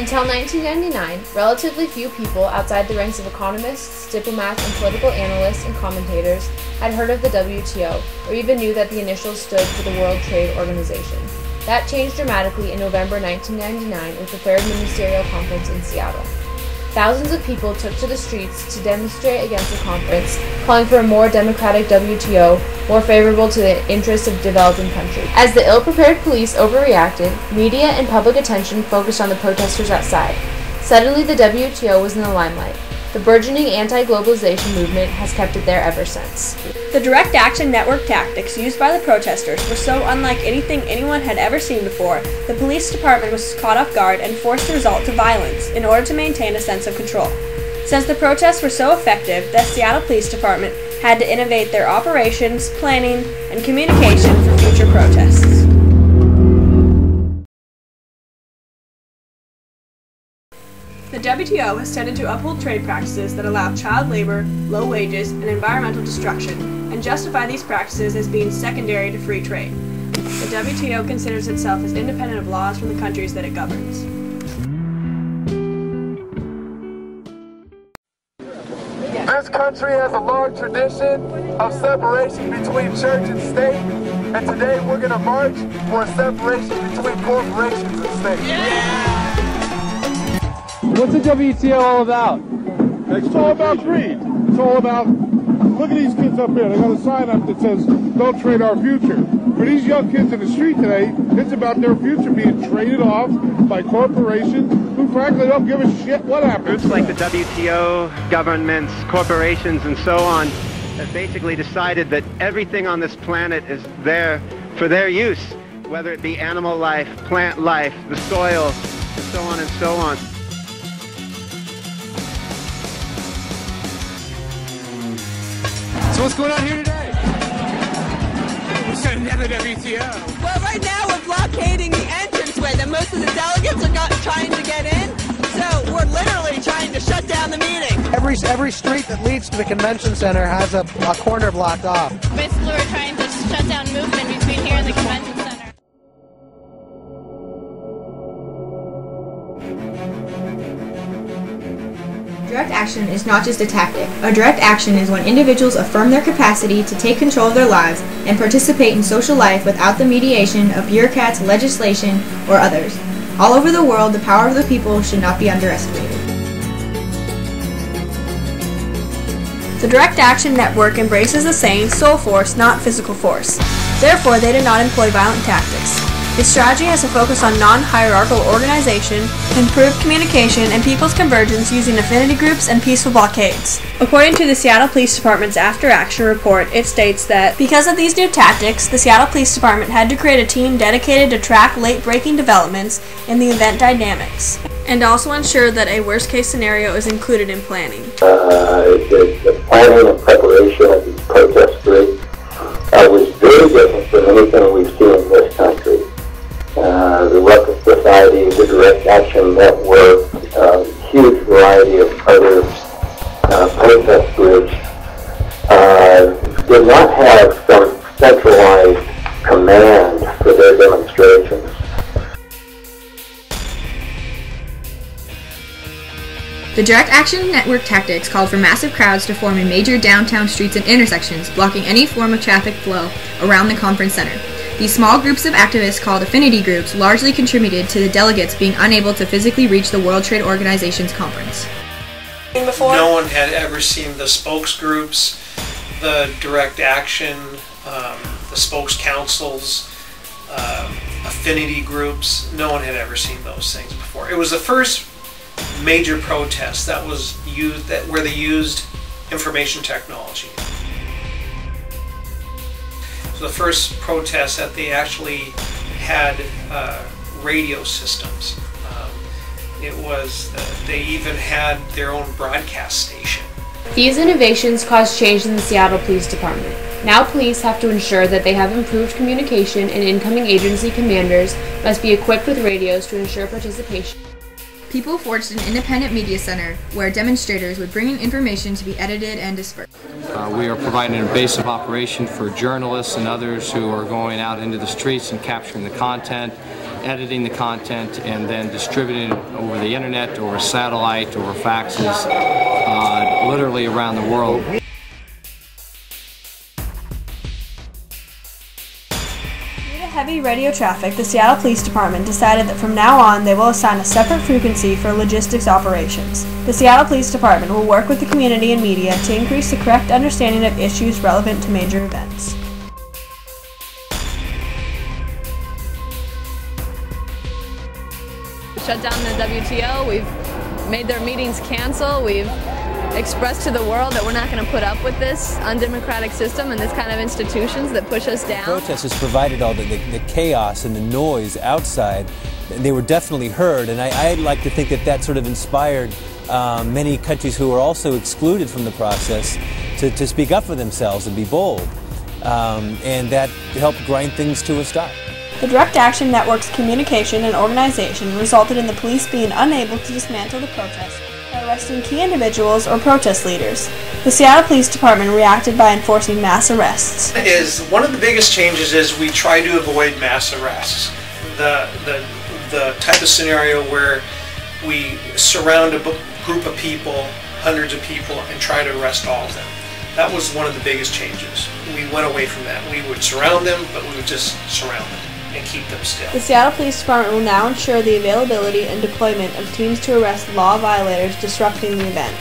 Until 1999, relatively few people outside the ranks of economists, diplomats, and political analysts and commentators had heard of the WTO or even knew that the initials stood for the World Trade Organization. That changed dramatically in November 1999 with the Third Ministerial Conference in Seattle. Thousands of people took to the streets to demonstrate against the conference, calling for a more democratic WTO, more favorable to the interests of developing countries. As the ill-prepared police overreacted, media and public attention focused on the protesters outside. Suddenly the WTO was in the limelight. The burgeoning anti-globalization movement has kept it there ever since. The direct action network tactics used by the protesters were so unlike anything anyone had ever seen before, the police department was caught off guard and forced to resort to violence in order to maintain a sense of control. Since the protests were so effective, the Seattle Police Department had to innovate their operations, planning, and communication for future protests. The WTO has tended to uphold trade practices that allow child labor, low wages, and environmental destruction, and justify these practices as being secondary to free trade. The WTO considers itself as independent of laws from the countries that it governs. This country has a long tradition of separation between church and state, and today we're going to march for a separation between corporations and state. Yeah! What's the WTO all about? It's all about greed. It's all about, look at these kids up here. They got a sign up that says, don't trade our future. For these young kids in the street today, it's about their future being traded off by corporations who frankly don't give a shit what happens. Groups like the WTO, governments, corporations, and so on have basically decided that everything on this planet is there for their use, whether it be animal life, plant life, the soil, and so on and so on. So what's going on here today? We're shutting down the WTO. Well, right now we're blockading the entranceway that most of the delegates are not trying to get in. So we're literally trying to shut down the meeting. Every street that leads to the convention center has a corner blocked off. Basically, we're trying to shut down movement between here and the convention center. Direct action is not just a tactic. A direct action is when individuals affirm their capacity to take control of their lives and participate in social life without the mediation of bureaucrats, legislation, or others. All over the world, the power of the people should not be underestimated. The Direct Action Network embraces the saying, soul force, not physical force. Therefore, they do not employ violent tactics. Its strategy has a focus on non-hierarchical organization, improved communication, and people's convergence using affinity groups and peaceful blockades. According to the Seattle Police Department's After Action report, it states that because of these new tactics, the Seattle Police Department had to create a team dedicated to track late-breaking developments in the event dynamics, and also ensure that a worst-case scenario is included in planning. The planning and preparation of these protest groups was very different from anything we've seen in this country. The Reconstruction Society, the Direct Action Network, huge variety of other protest groups did not have some centralized command for their demonstrations. The Direct Action Network tactics called for massive crowds to form in major downtown streets and intersections, blocking any form of traffic flow around the conference center. These small groups of activists, called affinity groups, largely contributed to the delegates being unable to physically reach the World Trade Organization's conference. No one had ever seen the spokes groups, the direct action, the spokes councils, affinity groups. No one had ever seen those things before. It was the first major protest that was used, where they used information technology. The first protest that they actually had radio systems. They even had their own broadcast station. These innovations caused change in the Seattle Police Department. Now police have to ensure that they have improved communication, and incoming agency commanders must be equipped with radios to ensure participation. People forged an independent media center where demonstrators would bring in information to be edited and dispersed. We are providing a base of operation for journalists and others who are going out into the streets and capturing the content. editing the content and then distributing it over the internet, over satellite, over faxes, literally around the world. Due to heavy radio traffic, the Seattle Police Department decided that from now on they will assign a separate frequency for logistics operations. The Seattle Police Department will work with the community and media to increase the correct understanding of issues relevant to major events. Shut down the WTO, we've made their meetings cancel, we've expressed to the world that we're not going to put up with this undemocratic system and this kind of institutions that push us down. Protesters provided all the chaos and the noise outside. They were definitely heard, and I like to think that that sort of inspired many countries who were also excluded from the process to speak up for themselves and be bold, and that helped grind things to a stop. The Direct Action Network's communication and organization resulted in the police being unable to dismantle the protest by arresting key individuals or protest leaders. The Seattle Police Department reacted by enforcing mass arrests. One of the biggest changes is we try to avoid mass arrests. The type of scenario where we surround a group of people, hundreds of people, and try to arrest all of them. That was one of the biggest changes. We went away from that. We would surround them, but we would just surround them and keep them still. The Seattle Police Department will now ensure the availability and deployment of teams to arrest law violators disrupting the event.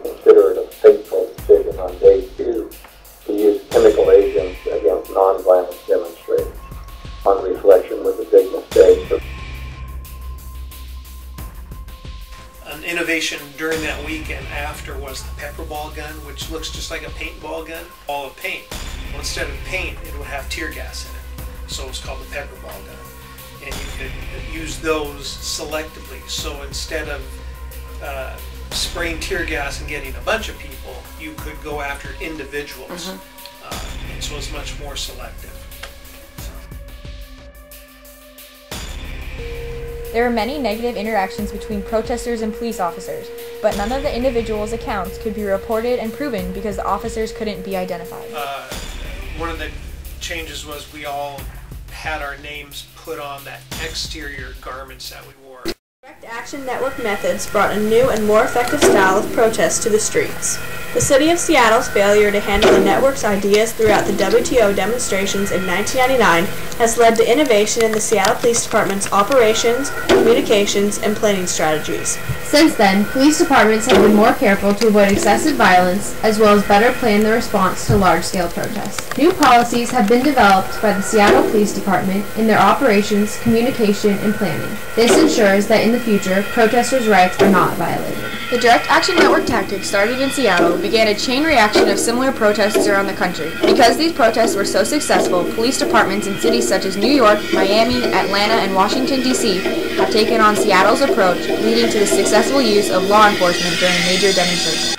Consider it a fateful decision on day 2 to use chemical agents against nonviolent demonstrators. On reflection, was a big mistake. An innovation during that week and after was the pepper ball gun, which looks just like a paintball gun, all of paint. Well, instead of paint, it would have tear gas in it, so it's called the pepper ball gun. And you could use those selectively. So instead of spraying tear gas and getting a bunch of people, you could go after individuals, and so it's much more selective. There were many negative interactions between protesters and police officers, but none of the individuals' accounts could be reported and proven because the officers couldn't be identified. One of the changes was we all had our names put on that exterior garments that we wore. Direct Action Network methods brought a new and more effective style of protest to the streets. The City of Seattle's failure to handle the network's ideas throughout the WTO demonstrations in 1999 has led to innovation in the Seattle Police Department's operations, communications, and planning strategies. Since then, police departments have been more careful to avoid excessive violence, as well as better plan the response to large-scale protests. New policies have been developed by the Seattle Police Department in their operations, communication, and planning. This ensures that in the future, protesters' rights are not violated. The Direct Action Network tactics started in Seattle began a chain reaction of similar protests around the country. Because these protests were so successful, police departments in cities such as New York, Miami, Atlanta, and Washington, D.C. have taken on Seattle's approach, leading to the successful use of law enforcement during major demonstrations.